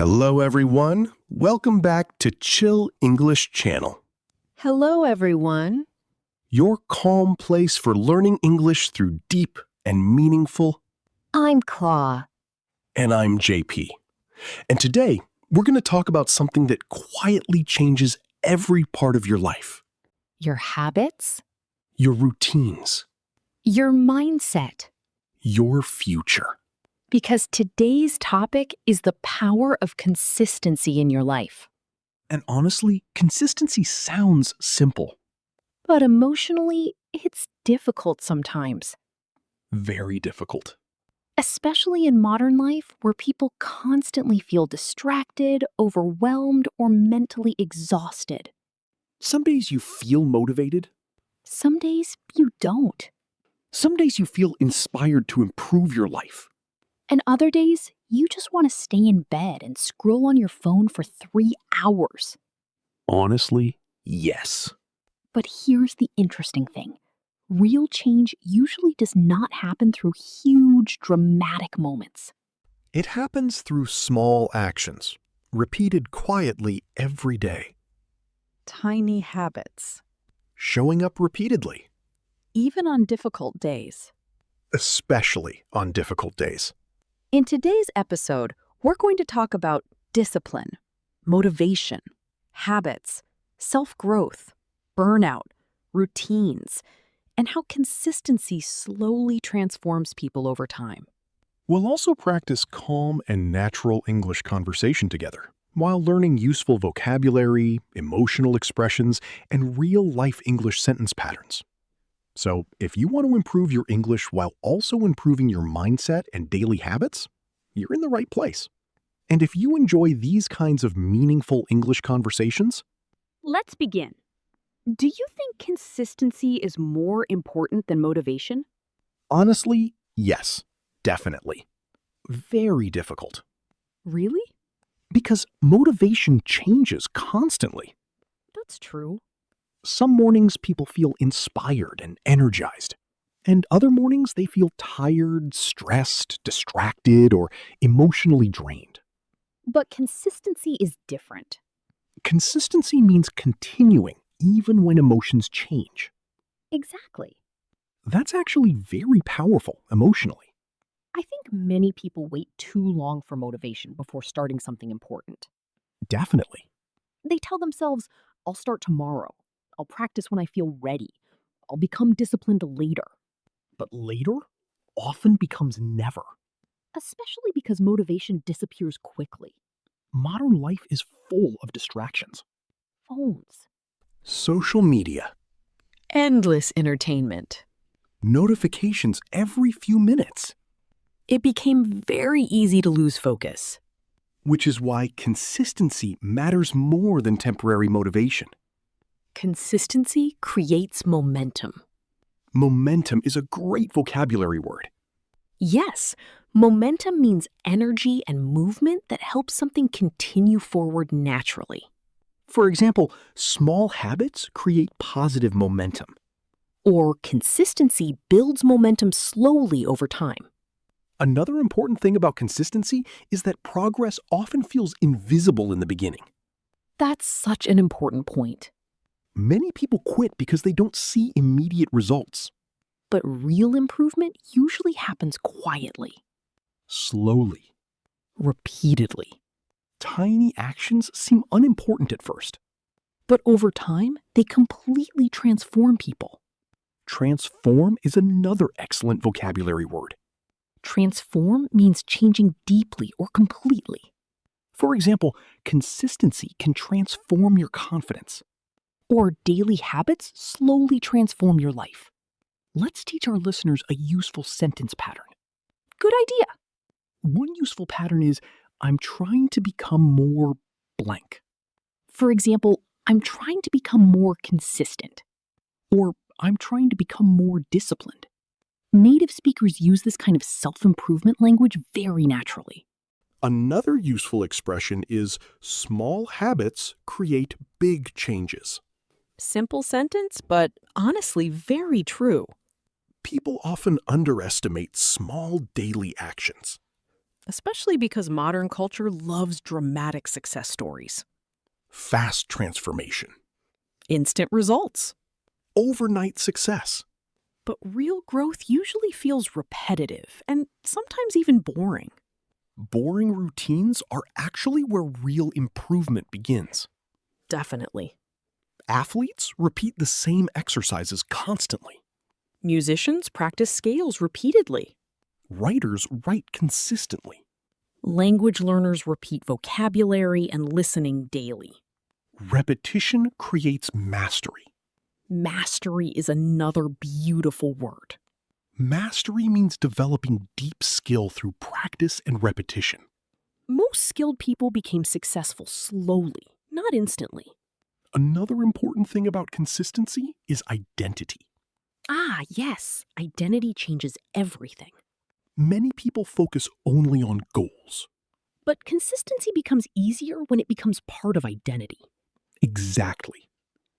Hello, everyone. Welcome back to Chill English Channel, Hello, everyone. your calm place for learning English through deep and meaningful. I'm Claw. And I'm JP. And today, we're going to talk about something that quietly changes every part of your life, Your habits, your routines, your mindset. your future. Because today's topic is the power of consistency in your life. And honestly, consistency sounds simple, But emotionally, it's difficult sometimes, very difficult. especially in modern life where people constantly feel distracted, overwhelmed, or mentally exhausted. Some days you feel motivated. Some days you don't. Some days you feel inspired to improve your life. And other days, you just want to stay in bed and scroll on your phone for 3 hours. Honestly, yes. But here's the interesting thing. Real change usually does not happen through huge, dramatic moments. It happens through small actions, repeated quietly every day, Tiny habits, showing up repeatedly, even on difficult days. especially on difficult days. In today's episode, we're going to talk about discipline, motivation, habits, self-growth, burnout, routines, and how consistency slowly transforms people over time. We'll also practice calm and natural English conversation together, while learning useful vocabulary, emotional expressions, and real-life English sentence patterns. So, if you want to improve your English while also improving your mindset and daily habits, you're in the right place. And if you enjoy these kinds of meaningful English conversations, Let's begin. Do you think consistency is more important than motivation? honestly, yes, definitely. Very difficult. Really? Because motivation changes constantly. That's true. Some mornings people feel inspired and energized, and other mornings they feel tired, stressed, distracted, or emotionally drained. But consistency is different. Consistency means continuing even when emotions change. Exactly. That's actually very powerful emotionally. I think many people wait too long for motivation before starting something important. Definitely. They tell themselves, I'll start tomorrow. I'll practice when I feel ready. I'll become disciplined later. But later often becomes never. Especially because motivation disappears quickly. Modern life is full of distractions. Phones. Social media, Endless entertainment. notifications every few minutes, It became very easy to lose focus. which is why consistency matters more than temporary motivation. Consistency creates momentum. Momentum is a great vocabulary word. Yes, momentum means energy and movement that helps something continue forward naturally. For example, small habits create positive momentum. Or consistency builds momentum slowly over time. Another important thing about consistency is that progress often feels invisible in the beginning. That's such an important point. Many people quit because they don't see immediate results. But real improvement usually happens quietly, Slowly, repeatedly. tiny actions seem unimportant at first. But over time, they completely transform people. Transform is another excellent vocabulary word. Transform means changing deeply or completely. For example, consistency can transform your confidence. Or daily habits slowly transform your life. Let's teach our listeners a useful sentence pattern. Good idea. One useful pattern is, I'm trying to become more blank. For example, I'm trying to become more consistent. Or, I'm trying to become more disciplined. Native speakers use this kind of self-improvement language very naturally. Another useful expression is small habits create big changes. Simple sentence, but honestly very true. People often underestimate small daily actions. especially because modern culture loves dramatic success stories. Fast transformation. Instant results. Overnight success. But real growth usually feels repetitive and sometimes even boring. Boring routines are actually where real improvement begins. Definitely. Athletes repeat the same exercises constantly. Musicians practice scales repeatedly. Writers write consistently. Language learners repeat vocabulary and listening daily. Repetition creates mastery. Mastery is another beautiful word. Mastery means developing deep skill through practice and repetition. Most skilled people became successful slowly, not instantly. Another important thing about consistency is identity. Ah, yes. Identity changes everything. Many people focus only on goals. But consistency becomes easier when it becomes part of identity. Exactly.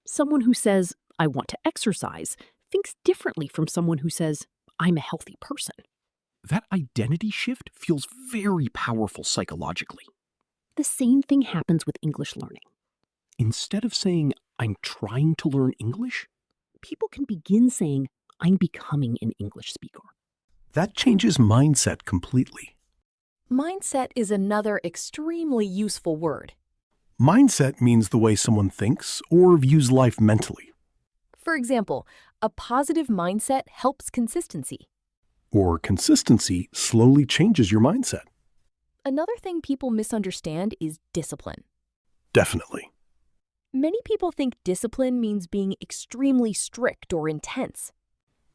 Someone who says, I want to exercise, thinks differently from someone who says, I'm a healthy person. That identity shift feels very powerful psychologically. The same thing happens with English learning. Instead of saying, I'm trying to learn English, People can begin saying, I'm becoming an English speaker. that changes mindset completely. Mindset is another extremely useful word. Mindset means the way someone thinks or views life mentally. For example, a positive mindset helps consistency. Or consistency slowly changes your mindset. Another thing people misunderstand is discipline. Definitely. Many people think discipline means being extremely strict or intense.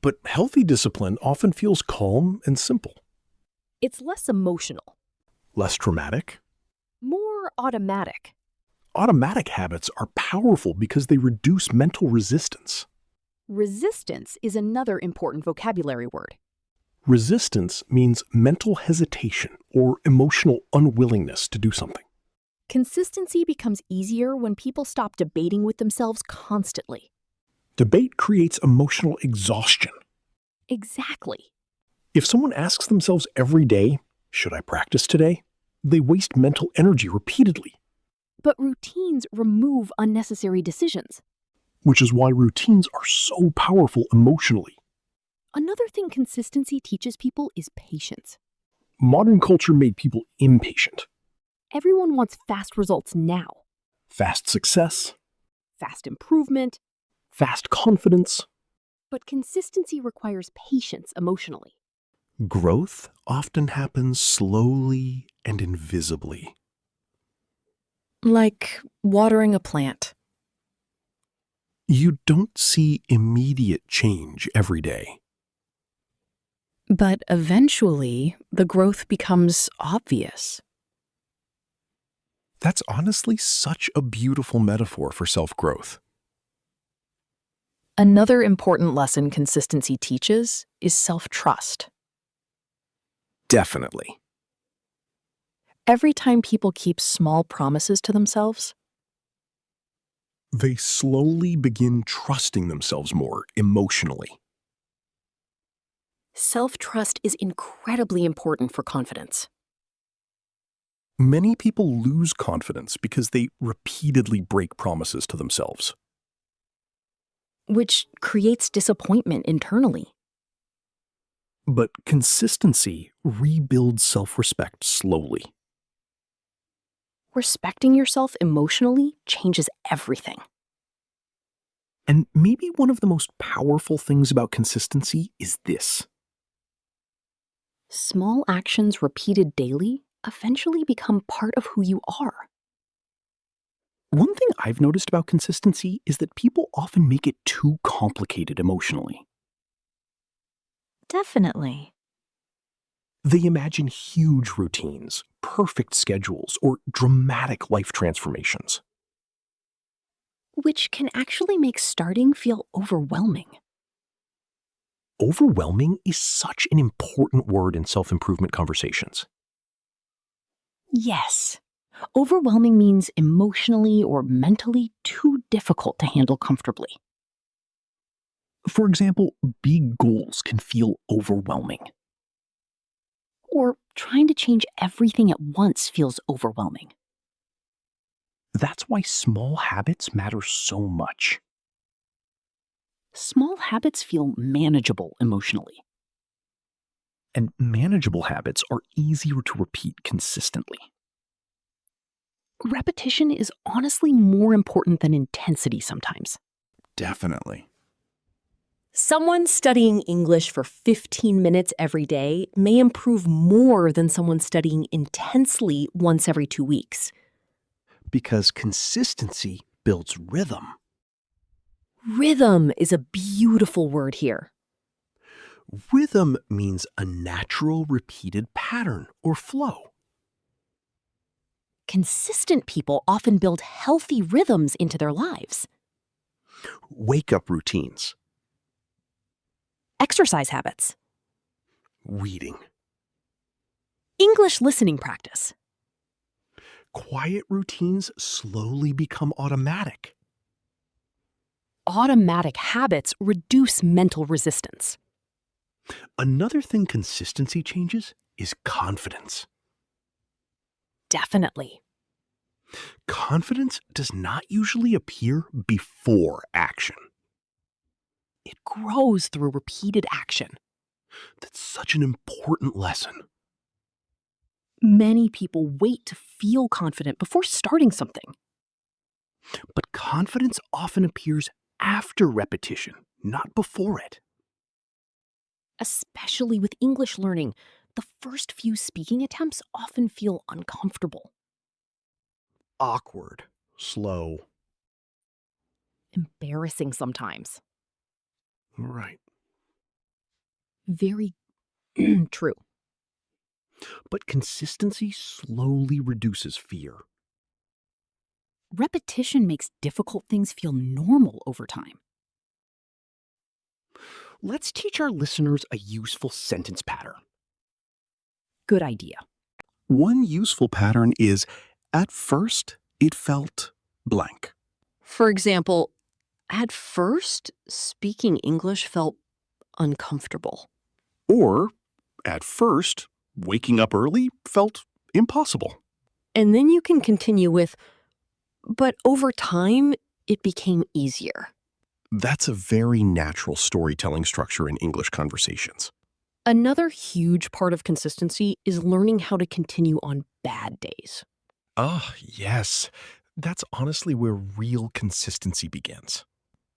But healthy discipline often feels calm and simple. It's less emotional, Less dramatic. more automatic. Automatic habits are powerful because they reduce mental resistance. Resistance is another important vocabulary word. Resistance means mental hesitation or emotional unwillingness to do something. Consistency becomes easier when people stop debating with themselves constantly. Debate creates emotional exhaustion. Exactly. If someone asks themselves every day, should I practice today? They waste mental energy repeatedly, But routines remove unnecessary decisions. which is why routines are so powerful emotionally. Another thing consistency teaches people is patience. Modern culture made people impatient. Everyone wants fast results now. Fast success, Fast improvement. fast confidence. But consistency requires patience emotionally. Growth often happens slowly and invisibly. Like watering a plant. You don't see immediate change every day. But eventually, the growth becomes obvious. That's honestly such a beautiful metaphor for self-growth. Another important lesson consistency teaches is self-trust. Definitely. Every time people keep small promises to themselves, They slowly begin trusting themselves more emotionally. Self-trust is incredibly important for confidence. Many people lose confidence because they repeatedly break promises to themselves. Which creates disappointment internally. But consistency rebuilds self-respect slowly. Respecting yourself emotionally changes everything. And maybe one of the most powerful things about consistency is this. Small actions repeated daily eventually become part of who you are. One thing I've noticed about consistency is that people often make it too complicated emotionally. Definitely. They imagine huge routines, perfect schedules, or dramatic life transformations. Which can actually make starting feel overwhelming. Overwhelming is such an important word in self-improvement conversations. Yes. Overwhelming means emotionally or mentally too difficult to handle comfortably. For example, big goals can feel overwhelming. or trying to change everything at once feels overwhelming. That's why small habits matter so much. Small habits feel manageable emotionally. And manageable habits are easier to repeat consistently. Repetition is honestly more important than intensity sometimes. Definitely. Someone studying English for 15 minutes every day may improve more than someone studying intensely once every 2 weeks. Because consistency builds rhythm. Rhythm is a beautiful word here. Rhythm means a natural repeated pattern or flow. Consistent people often build healthy rhythms into their lives. Wake-up routines, Exercise habits. reading, English listening practice. quiet routines slowly become automatic. Automatic habits reduce mental resistance. Another thing consistency changes is confidence. Definitely. Confidence does not usually appear before action. It grows through repeated action. That's such an important lesson. Many people wait to feel confident before starting something. But confidence often appears after repetition, not before it. Especially with English learning, the first few speaking attempts often feel uncomfortable, Awkward, slow. embarrassing sometimes. Right. Very true. But consistency slowly reduces fear. Repetition makes difficult things feel normal over time. Let's teach our listeners a useful sentence pattern. Good idea. One useful pattern is, at first, it felt blank. For example, at first, speaking English felt uncomfortable. Or, at first, waking up early felt impossible. And then you can continue with, but over time, it became easier. That's a very natural storytelling structure in English conversations. Another huge part of consistency is learning how to continue on bad days. Ah, yes. That's honestly where real consistency begins.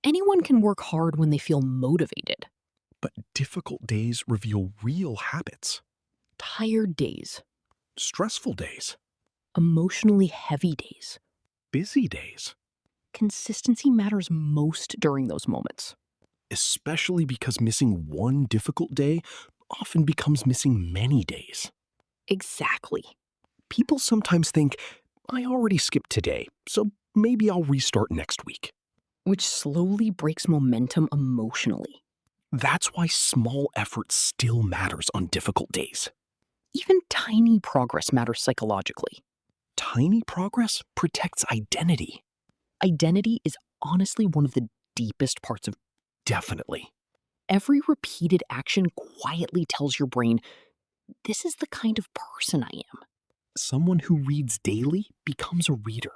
Anyone can work hard when they feel motivated. But difficult days reveal real habits. Tired days, Stressful days. emotionally heavy days. Busy days. Consistency matters most during those moments. Especially because missing one difficult day often becomes missing many days. Exactly. People sometimes think, I already skipped today, so maybe I'll restart next week. Which slowly breaks momentum emotionally. That's why small effort still matters on difficult days. Even tiny progress matters psychologically. Tiny progress protects identity. Identity is honestly one of the deepest parts of Definitely. every repeated action quietly tells your brain, this is the kind of person I am. Someone who reads daily becomes a reader.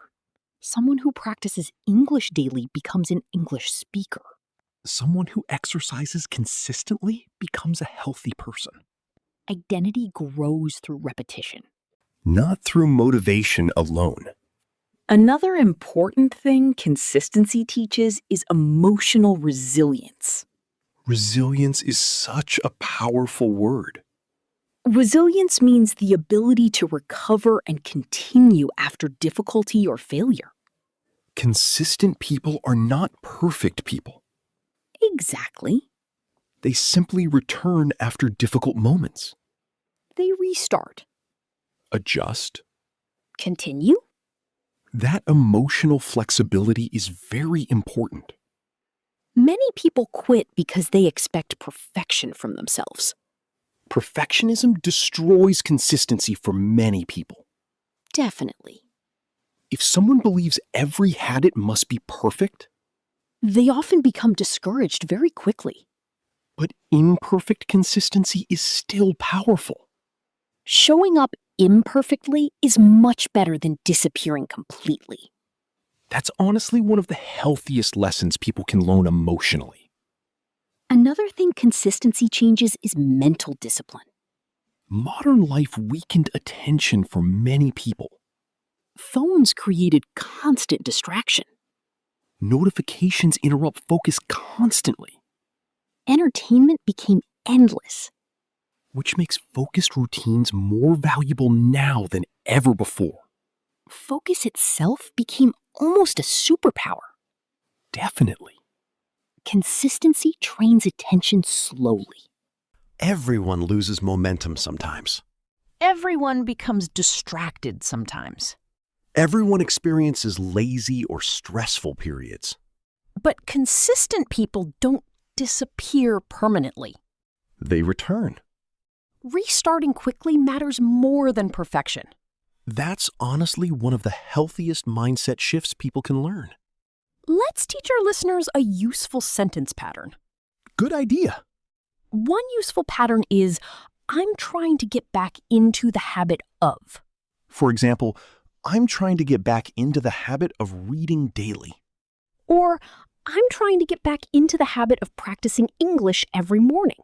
Someone who practices English daily becomes an English speaker. Someone who exercises consistently becomes a healthy person. Identity grows through repetition. Not through motivation alone. Another important thing consistency teaches is emotional resilience. Resilience is such a powerful word. Resilience means the ability to recover and continue after difficulty or failure. Consistent people are not perfect people. Exactly. They simply return after difficult moments. They restart. Adjust. Continue. That emotional flexibility is very important. Many people quit because they expect perfection from themselves. Perfectionism destroys consistency for many people. Definitely. If someone believes every habit must be perfect, They often become discouraged very quickly. but imperfect consistency is still powerful. Showing up imperfectly is much better than disappearing completely. That's honestly one of the healthiest lessons people can learn emotionally. Another thing consistency changes is mental discipline. Modern life weakened attention for many people. Phones created constant distraction. Notifications interrupt focus constantly, Entertainment became endless. which makes focused routines more valuable now than ever before. Focus itself became almost a superpower. Definitely. Consistency trains attention slowly. Everyone loses momentum sometimes. Everyone becomes distracted sometimes. Everyone experiences lazy or stressful periods. But consistent people don't disappear permanently. They return. Restarting quickly matters more than perfection. That's honestly one of the healthiest mindset shifts people can learn. Let's teach our listeners a useful sentence pattern. Good idea. One useful pattern is, I'm trying to get back into the habit of. For example, I'm trying to get back into the habit of reading daily. Or, I'm trying to get back into the habit of practicing English every morning.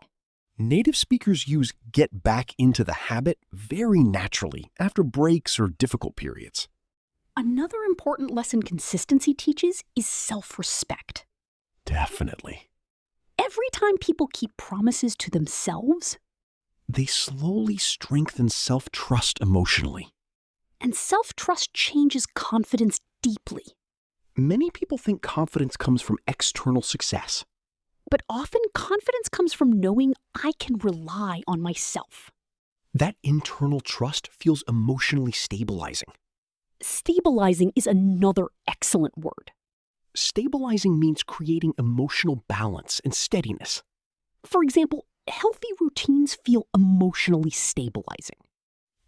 Native speakers use get back into the habit very naturally after breaks or difficult periods. Another important lesson consistency teaches is self-respect. Definitely. Every time people keep promises to themselves, They slowly strengthen self-trust emotionally. and self-trust changes confidence deeply. Many people think confidence comes from external success. But often confidence comes from knowing I can rely on myself. That internal trust feels emotionally stabilizing. Stabilizing is another excellent word. Stabilizing means creating emotional balance and steadiness. For example, healthy routines feel emotionally stabilizing.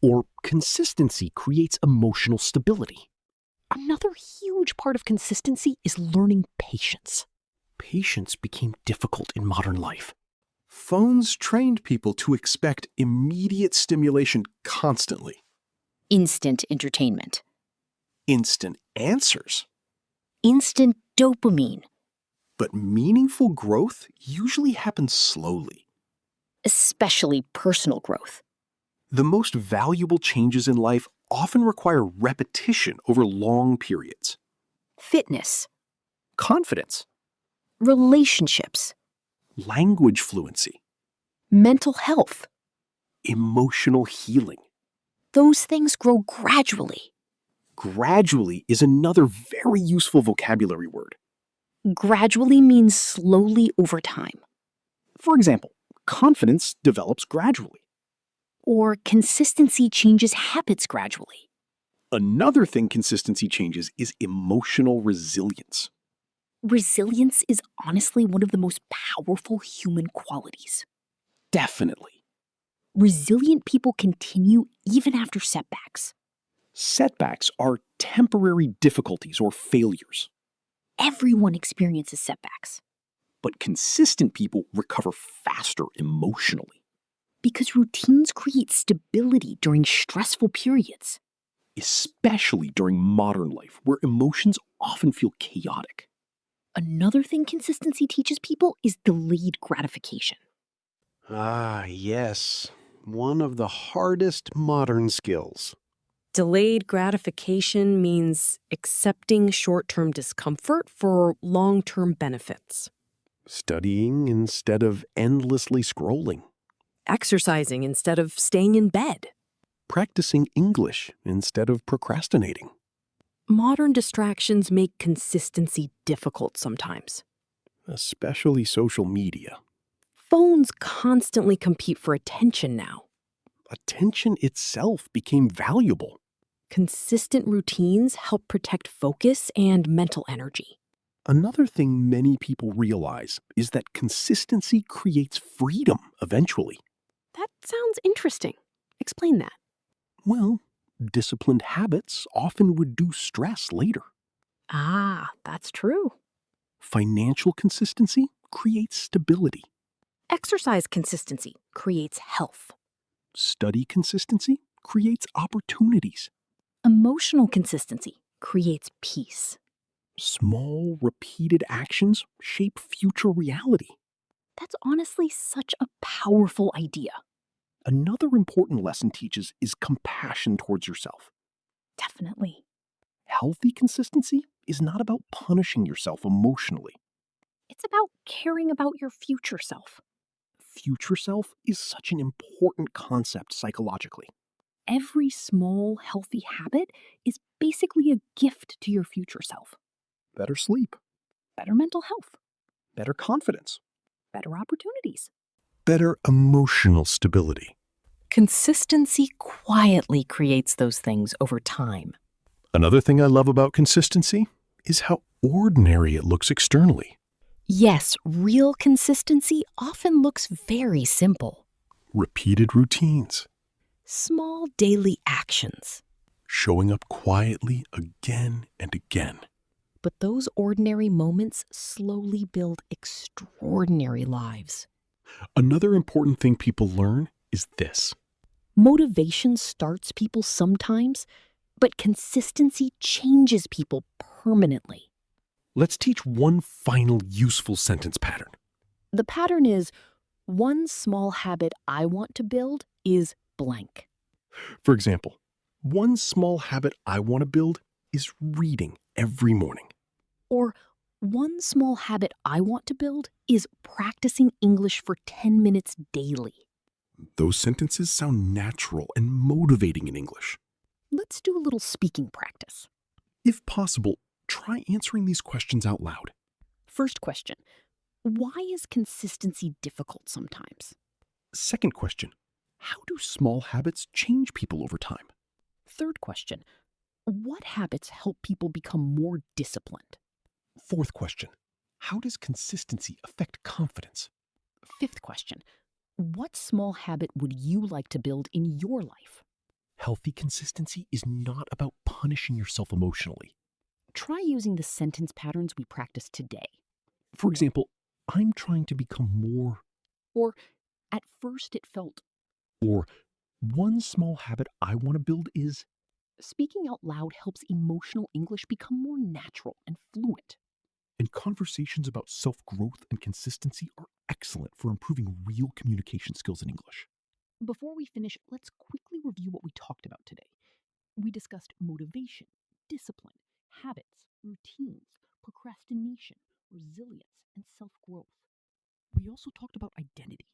Or consistency creates emotional stability. Another huge part of consistency is learning patience. Patience became difficult in modern life. Phones trained people to expect immediate stimulation constantly. Instant entertainment. Instant answers. Instant dopamine. But meaningful growth usually happens slowly. Especially personal growth. The most valuable changes in life often require repetition over long periods. Fitness. Confidence, Relationships. language fluency, Mental health. emotional healing. Those things grow gradually. Gradually is another very useful vocabulary word. Gradually means slowly over time. For example, confidence develops gradually. Or consistency changes habits gradually. Another thing consistency changes is emotional resilience. Resilience is honestly one of the most powerful human qualities. Definitely. Resilient people continue even after setbacks. Setbacks are temporary difficulties or failures, Everyone experiences setbacks but consistent people recover faster emotionally, because routines create stability during stressful periods. especially during modern life where emotions often feel chaotic. Another thing consistency teaches people is delayed gratification. Ah, yes. One of the hardest modern skills. Delayed gratification means accepting short-term discomfort for long-term benefits. Studying instead of endlessly scrolling. Exercising instead of staying in bed. Practicing English instead of procrastinating. Modern distractions make consistency difficult sometimes. Especially social media. Phones constantly compete for attention now. Attention itself became valuable. Consistent routines help protect focus and mental energy. Another thing many people realize is that consistency creates freedom eventually. That sounds interesting. Explain that. Well, disciplined habits often reduce stress later. Ah, that's true. Financial consistency creates stability. Exercise consistency creates health. Study consistency creates opportunities. Emotional consistency creates peace. Small, repeated actions shape future reality. That's honestly such a powerful idea. Another important lesson teaches is compassion towards yourself. Definitely. Healthy consistency is not about punishing yourself emotionally. It's about caring about your future self. Future self is such an important concept psychologically. Every small, healthy habit is basically a gift to your future self. Better sleep, Better mental health, better confidence, better opportunities. Better emotional stability. Consistency quietly creates those things over time. Another thing I love about consistency is how ordinary it looks externally. Yes, real consistency often looks very simple. Repeated routines, Small daily actions. showing up quietly again and again. But those ordinary moments slowly build extraordinary lives. Another important thing people learn is this. Motivation starts people sometimes, but consistency changes people permanently. Let's teach one final useful sentence pattern. The pattern is, one small habit I want to build is blank. For example, one small habit I want to build is reading every morning. Or, one small habit I want to build is practicing English for 10 minutes daily. Those sentences sound natural and motivating in English. Let's do a little speaking practice. If possible, try answering these questions out loud. First question, why is consistency difficult sometimes? Second question, how do small habits change people over time? Third question, what habits help people become more disciplined? Fourth question, how does consistency affect confidence? Fifth question, what small habit would you like to build in your life? Healthy consistency is not about punishing yourself emotionally. Try using the sentence patterns we practiced today. For example, I'm trying to become more, Or, at first it felt. or one small habit I want to build is. Speaking out loud helps emotional English become more natural and fluent. And conversations about self-growth and consistency are excellent for improving real communication skills in English. Before we finish, let's quickly review what we talked about today. We discussed motivation, discipline, habits, routines, procrastination, resilience, and self-growth. We also talked about identity,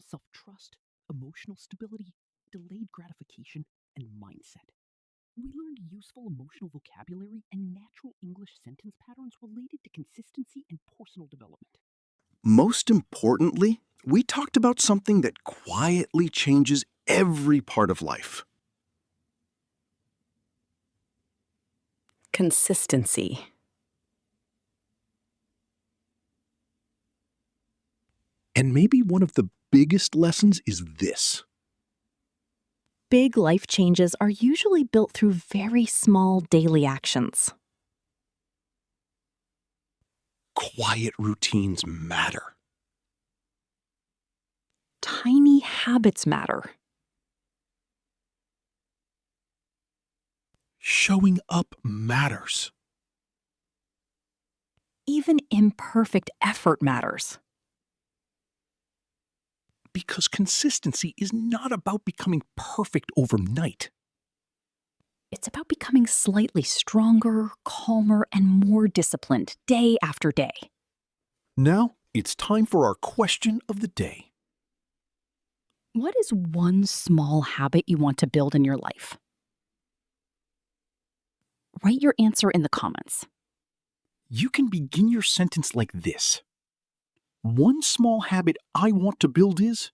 self-trust, emotional stability, delayed gratification, and mindset. We learned useful emotional vocabulary and natural English sentence patterns related to consistency and personal development. Most importantly, we talked about something that quietly changes every part of life. Consistency. And maybe one of the biggest lessons is this. Big life changes are usually built through very small daily actions. Quiet routines matter. Tiny habits matter. Showing up matters. Even imperfect effort matters. Because consistency is not about becoming perfect overnight. It's about becoming slightly stronger, calmer, and more disciplined day after day. Now, it's time for our question of the day. What is one small habit you want to build in your life? Write your answer in the comments. You can begin your sentence like this. One small habit I want to build is.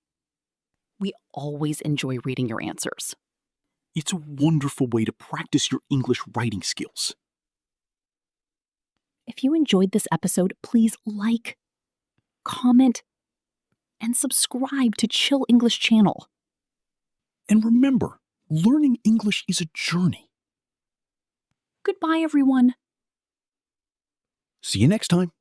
We always enjoy reading your answers. It's a wonderful way to practice your English writing skills. If you enjoyed this episode, please like, comment, and subscribe to Chill English channel. And remember, learning English is a journey. Goodbye, everyone. See you next time.